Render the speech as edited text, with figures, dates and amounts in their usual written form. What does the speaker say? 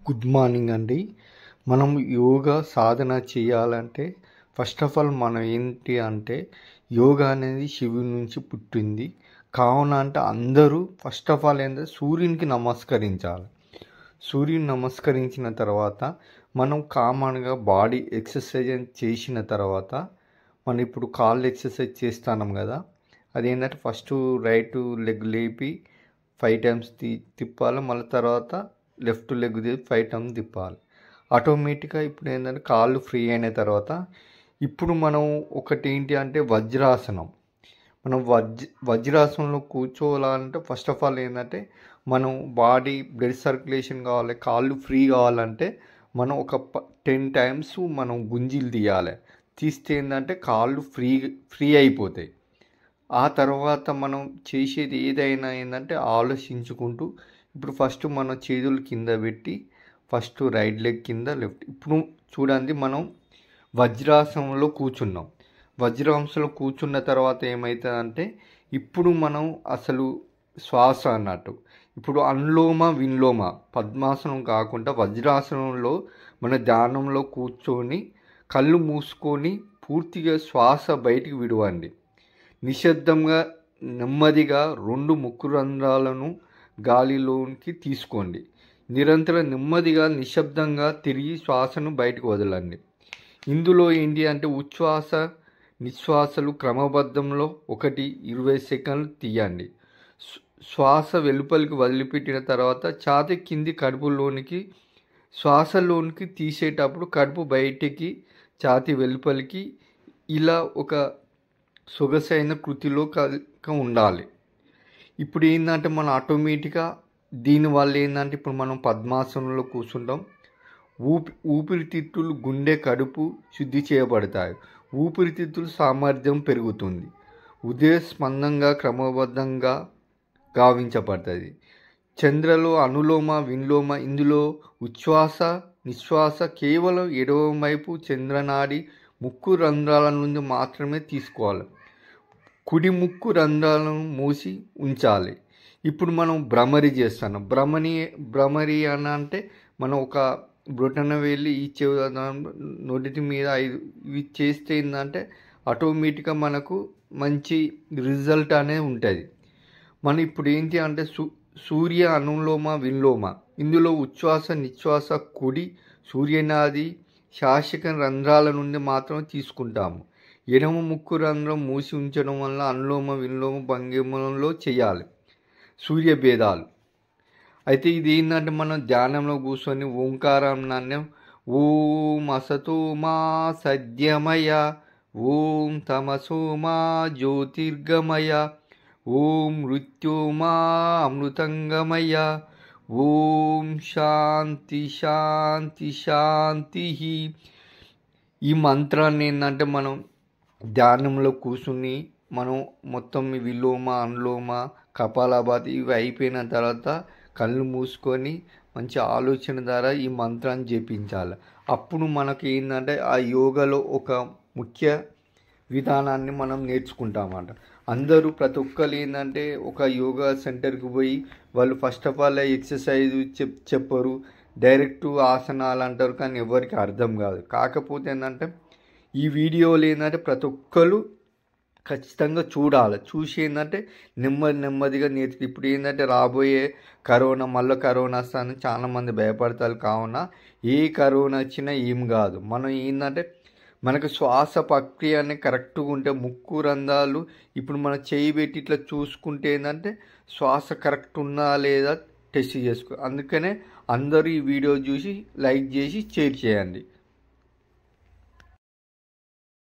Good morning అండి. మనం యోగా సాధన చేయాలంటే ఫస్ట్ ఆఫ్ ఆల్ మనం ఏంటి అంటే యోగా అనేది శివుని నుంచి పుట్టింది. కావున అంటే అందరూ ఫస్ట్ ఆఫ్ ఆల్ ఏంటంటే సూర్యునికి నమస్కరించాలి. సూర్యుని నమస్కరించిన తర్వాత మనం కామన్గా బాడీ ఎక్సర్సైజ్ చేసిన తర్వాత మనం ఇప్పుడు కాళ్ళు ఎక్సర్సైజ్ చేస్తున్నాం కదా, అదేంటంటే ఫస్ట్ రైట్ లెగ్ లేపి 5 టైమ్స్ తిప్పాలి. మళ్ళీ తర్వాత లెఫ్ట్ లెగ్ 5 టైమ్స్ తిప్పాలి. ఆటోమేటిక్గా ఇప్పుడు ఏంటంటే కాళ్ళు ఫ్రీ అయిన తర్వాత ఇప్పుడు మనం ఒకటి ఏంటి అంటే వజ్రాసనం. మనం వజ్రాసనంలో కూర్చోవాలంటే ఫస్ట్ ఆఫ్ ఆల్ ఏంటంటే మనం బాడీ బ్లడ్ సర్క్యులేషన్ కావాలి, కాళ్ళు ఫ్రీ కావాలంటే మనం ఒక 10 టైమ్స్ మనం గుంజీలు తీయాలి. తీస్తే ఏంటంటే కాళ్ళు ఫ్రీ అయిపోతాయి. ఆ తర్వాత మనం చేసేది ఏదైనా ఏంటంటే ఆలోచించుకుంటూ ఇప్పుడు ఫస్ట్ మనం చేతులు కింద పెట్టి ఫస్ట్ రైట్ లెగ్ కింద లెఫ్ట్. ఇప్పుడు చూడండి, మనం వజ్రాసనంలో కూర్చున్నాం. వజ్రాసనంలో కూర్చున్న తర్వాత ఏమవుతుందంటే ఇప్పుడు మనం అసలు శ్వాస అన్నట్టు ఇప్పుడు అనులోమ విలోమ పద్మాసనం కాకుండా వజ్రాసనంలో మన ధ్యానంలో కూర్చొని కళ్ళు మూసుకొని పూర్తిగా శ్వాస బయటికి విడవండి. నిశ్శబ్దంగా నెమ్మదిగా 2 ముక్కు రంధ్రాలను గాలిలోనికి తీసుకోండి. నిరంతరం నెమ్మదిగా నిశ్శబ్దంగా తిరిగి శ్వాసను బయటకు వదలండి. ఇందులో ఏంటి అంటే ఉచ్ఛ్వాస నిశ్వాసలు క్రమబద్ధంలో 20 సెకండ్లు తీయండి. శ్వాస వెలుపలికి వదిలిపెట్టిన తర్వాత ఛాతీ కింది కడుపులోనికి శ్వాసలోనికి తీసేటప్పుడు కడుపు బయటికి ఛాతీ వెలుపలికి ఇలా ఒక సొగసైన కృతిలో ఉండాలి. ఇప్పుడు ఏంటంటే మనం ఆటోమేటిక్గా దీనివల్ల ఏంటంటే ఇప్పుడు మనం పద్మాసనంలో కూర్చుంటాం. ఊపిరితిత్తులు గుండె కడుపు శుద్ధి చేయబడతాయి. ఊపిరితిత్తుల సామర్థ్యం పెరుగుతుంది. ఉదయ స్పందంగా క్రమబద్ధంగా గావించబడుతుంది. చంద్రలో అనులోమ విలోమ. ఇందులో ఉచ్ఛ్వాస నిశ్వాస కేవలం ఎడమవైపు చంద్రనాడి ముక్కు రంధ్రాల నుండి మాత్రమే తీసుకోవాలి. కుడి ముక్కు రంధ్రాలను మూసి ఉంచాలి. ఇప్పుడు మనం భ్రమరి చేస్తాను. భ్రమరి అని అంటే మనం ఒక బ్రొటన వెళ్ళి ఇచ్చే నొడిటి మీద 5 ఇవి చేస్తే ఏంటంటే ఆటోమేటిక్గా మనకు మంచి రిజల్ట్ అనేది ఉంటుంది. మనం ఇప్పుడు ఏంటి అంటే సూర్య అనులోమ విలోమ. ఇందులో ఉచ్ఛ్వాస నిశ్వాస కుడి సూర్యనాది శాసిక రంధ్రాల నుండి మాత్రం తీసుకుంటాము. ఎడమ ముక్కు రంధ్రం మూసి ఉంచడం వల్ల అనులోమ విలోమ భంగిమలో చేయాలి. సూర్య భేదాలు అయితే ఇది ఏంటంటే మనం ధ్యానంలో కూర్చొని ఓంకారం నాణ్యం ఓం అసతో మా సద్యమయ, ఓం తమసో మా జ్యోతిర్గమయ, ఓం మృత్యుమా అమృతంగమయ, ఓం శాంతి శాంతి శాంతి. ఈ మంత్రాన్ని ఏంటంటే మనం ధ్యానంలో కూర్చుని మనం మొత్తం విలోమ అనులోమ కపాలభాతి ఇవి అయిపోయిన తర్వాత కళ్ళు మూసుకొని మంచి ఆలోచన ద్వారా ఈ మంత్రాన్ని జపించాలి. అప్పుడు మనకి ఏంటంటే ఆ యోగాలో ఒక ముఖ్య విధానాన్ని మనం నేర్చుకుంటామంట. అందరూ ప్రతి ఒక్కరు ఏంటంటే ఒక యోగా సెంటర్కి పోయి వాళ్ళు ఫస్ట్ ఆఫ్ ఆల్ ఎక్సర్సైజ్ చెప్పరు, డైరెక్ట్ ఆసనాలు అంటారు, కానీ ఎవరికి అర్థం కాదు. కాకపోతే ఏంటంటే ఈ వీడియోలు ఏంటంటే ప్రతి ఒక్కరు ఖచ్చితంగా చూడాలి. చూసి ఏంటంటే నెమ్మదిగా ఇప్పుడు ఏంటంటే రాబోయే మళ్ళీ కరోనా వస్తానని చాలామంది భయపడతారు. కావున ఏ కరోనా వచ్చినా ఏం కాదు. మనం ఏంటంటే మనకు శ్వాస ప్రక్రియ అనేది కరెక్ట్గా ఉంటే ముక్కు రంధ్రాలు ఇప్పుడు మనం చేయి పెట్టి ఇట్లా చూసుకుంటే ఏంటంటే శ్వాస కరెక్ట్ ఉందా లేదా టెస్ట్ చేసుకో. అందుకనే అందరూ ఈ వీడియో చూసి లైక్ చేసి షేర్ చేయండి.